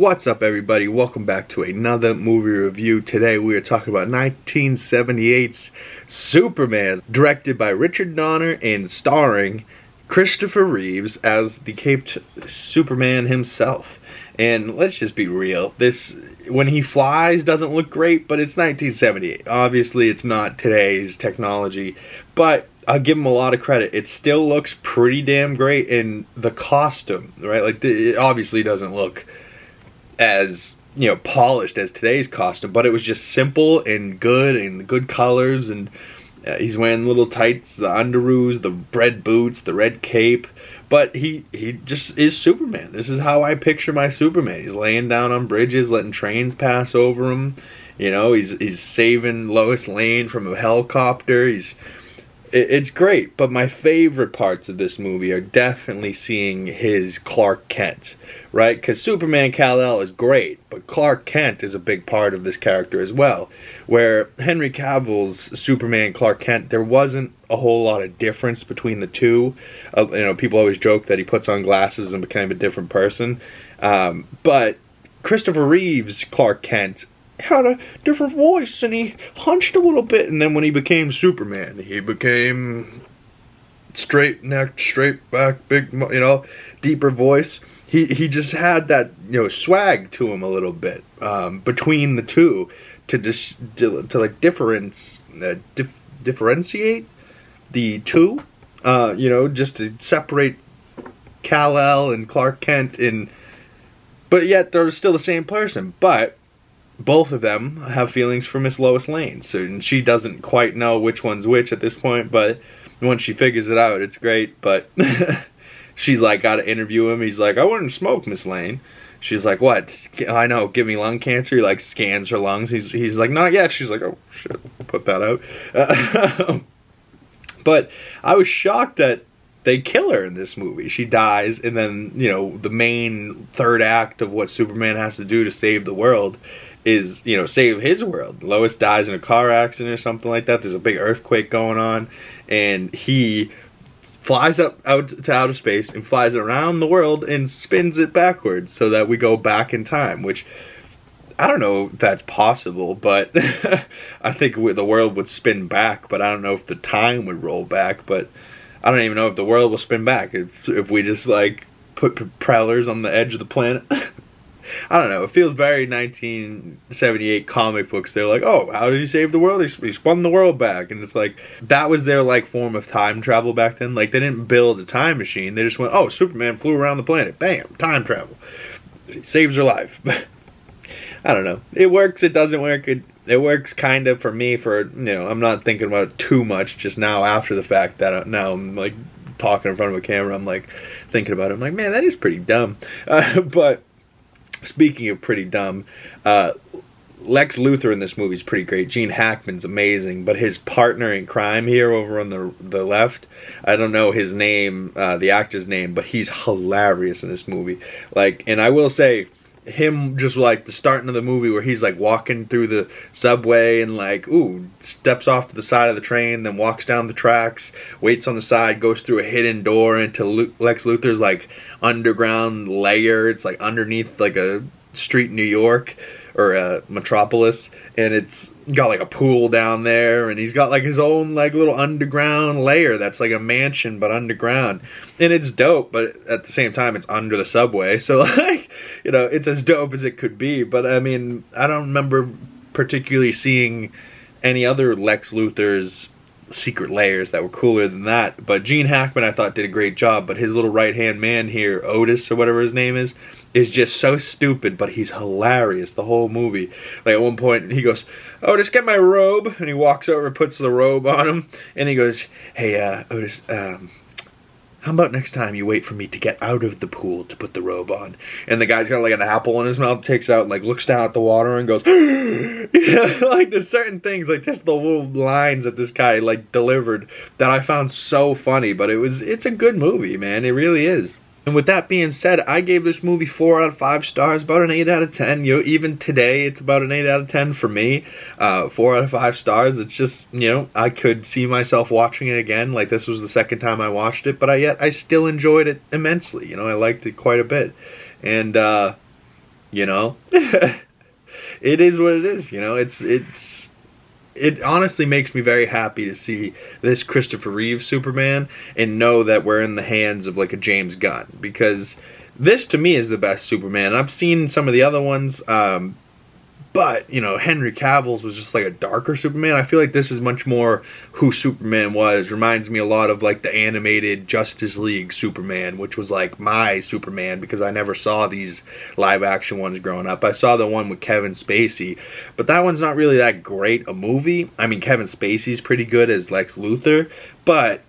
What's up, everybody? Welcome back to another movie review. Today we are talking about 1978's Superman, directed by Richard Donner and starring Christopher Reeves as the Caped Superman himself. And let's just be real, this, when he flies, doesn't look great, but it's 1978. Obviously it's not today's technology, but I'll give him a lot of credit. It still looks pretty damn great in the costume, right? Like, it obviously doesn't look as, you know, polished as today's costume, but it was just simple and good colors, and he's wearing little tights, the underoos, the red boots, the red cape, but he just is Superman. This is how I picture my Superman. He's laying down on bridges, letting trains pass over him, you know, he's saving Lois Lane from a helicopter. It's great, but my favorite parts of this movie are definitely seeing his Clark Kent, right? Because Superman Kal-El is great, but Clark Kent is a big part of this character as well. Where Henry Cavill's Superman Clark Kent, there wasn't a whole lot of difference between the two. You know, people always joke that he puts on glasses and became a different person. But Christopher Reeves' Clark Kent had a different voice, and he hunched a little bit, and then when he became Superman, he became straight necked, straight back, big, you know, deeper voice. He just had that, you know, swag to him a little bit between the two to like differentiate the two, you know, just to separate Kal-El and Clark Kent, but yet they're still the same person. But both of them have feelings for Miss Lois Lane, so, and she doesn't quite know which one's which at this point, but once she figures it out, it's great. But she's like, gotta interview him. He's like, I wouldn't smoke, Miss Lane. She's like, what? I know, give me lung cancer. He like scans her lungs. He's like, not yet. She's like, oh shit, I'll put that out. But I was shocked that they kill her in this movie. She dies, and then, you know, the main third act of what Superman has to do to save the world is, you know, save his world. Lois dies in a car accident or something like that. There's a big earthquake going on, and he flies out to outer space and flies around the world and spins it backwards so that we go back in time, which I don't know if that's possible, but I think the world would spin back, but I don't know if the time would roll back. But I don't even know if the world will spin back if we just like put propellers on the edge of the planet. I don't know. It feels very 1978 comic books. They're like, oh, how did he save the world? He spun the world back. And it's like, that was their like form of time travel back then. Like, they didn't build a time machine. They just went, oh, Superman flew around the planet. Bam, time travel. He saves her life. I don't know. It works. It doesn't work. It works kind of for me. For, you know, I'm not thinking about it too much just now after the fact that now I'm like talking in front of a camera. I'm like thinking about it. I'm like, man, that is pretty dumb. But speaking of pretty dumb, Lex Luthor in this movie is pretty great. Gene Hackman's amazing, but his partner in crime here over on the left, I don't know his name, the actor's name, but he's hilarious in this movie. Like, and I will say, him just like the starting of the movie where he's like walking through the subway and like, ooh, steps off to the side of the train, then walks down the tracks, waits on the side, goes through a hidden door into Lex Luthor's like underground lair. It's like underneath like a street in New York or a metropolis, and it's got like a pool down there, and he's got like his own like little underground lair that's like a mansion but underground, and it's dope, but at the same time it's under the subway, so like, you know, it's as dope as it could be. But I mean, I don't remember particularly seeing any other Lex Luthor's secret layers that were cooler than that. But Gene Hackman, I thought, did a great job, but his little right hand man here, Otis or whatever his name is just so stupid, but he's hilarious the whole movie. Like, at one point he goes, Otis, get my robe, and he walks over, puts the robe on him, and he goes, hey, Otis, how about next time you wait for me to get out of the pool to put the robe on? And the guy's got like an apple in his mouth, takes out, like looks down at the water and goes, yeah, like there's certain things, like just the little lines that this guy like delivered that I found so funny. But it's a good movie, man. It really is. And with that being said, I gave this movie 4 out of 5 stars, about an 8 out of 10. You know, even today, it's about an 8 out of 10 for me. 4 out of 5 stars. It's just, you know, I could see myself watching it again. Like, this was the second time I watched it, but yet I still enjoyed it immensely. You know, I liked it quite a bit. And you know? It is what it is, you know? It honestly makes me very happy to see this Christopher Reeve Superman and know that we're in the hands of like a James Gunn, because this to me is the best Superman. I've seen some of the other ones, but, you know, Henry Cavill's was just like a darker Superman. I feel like this is much more who Superman was. Reminds me a lot of like the animated Justice League Superman, which was like my Superman because I never saw these live action ones growing up. I saw the one with Kevin Spacey, but that one's not really that great a movie. I mean, Kevin Spacey's pretty good as Lex Luthor, but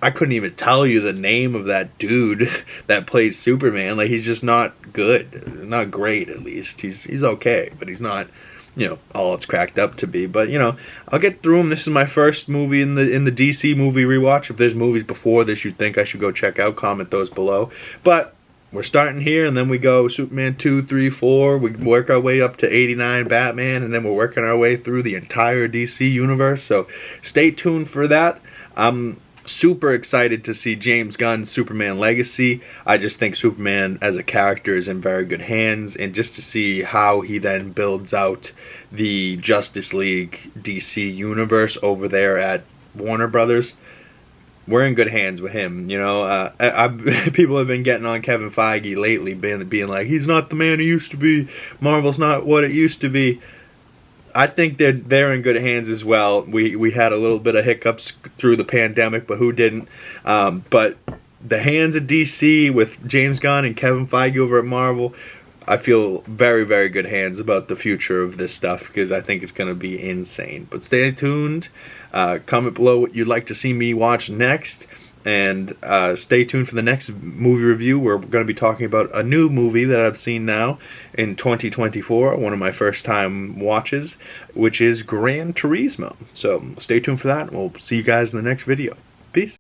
I couldn't even tell you the name of that dude that plays Superman. Like, he's just not good. Not great, at least. He's okay, but he's not, you know, all it's cracked up to be. But, you know, I'll get through them. This is my first movie in the DC movie rewatch. If there's movies before this you think I should go check out, comment those below. But we're starting here, and then we go Superman 2, 3, 4. We work our way up to 89 Batman, and then we're working our way through the entire DC universe. So stay tuned for that. I'm super excited to see James Gunn's Superman Legacy. I just think Superman as a character is in very good hands, and just to see how he then builds out the Justice League DC universe over there at Warner Brothers, we're in good hands with him. You know, people have been getting on Kevin Feige lately, being like, he's not the man he used to be. Marvel's not what it used to be. I think they're in good hands as well. We had a little bit of hiccups through the pandemic, but who didn't? But the hands of DC with James Gunn and Kevin Feige over at Marvel, I feel very, very good hands about the future of this stuff, because I think it's going to be insane. But stay tuned. Comment below what you'd like to see me watch next. And stay tuned for the next movie review. We're going to be talking about a new movie that I've seen now in 2024, one of my first time watches, which is Gran Turismo. So stay tuned for that, and we'll see you guys in the next video. Peace.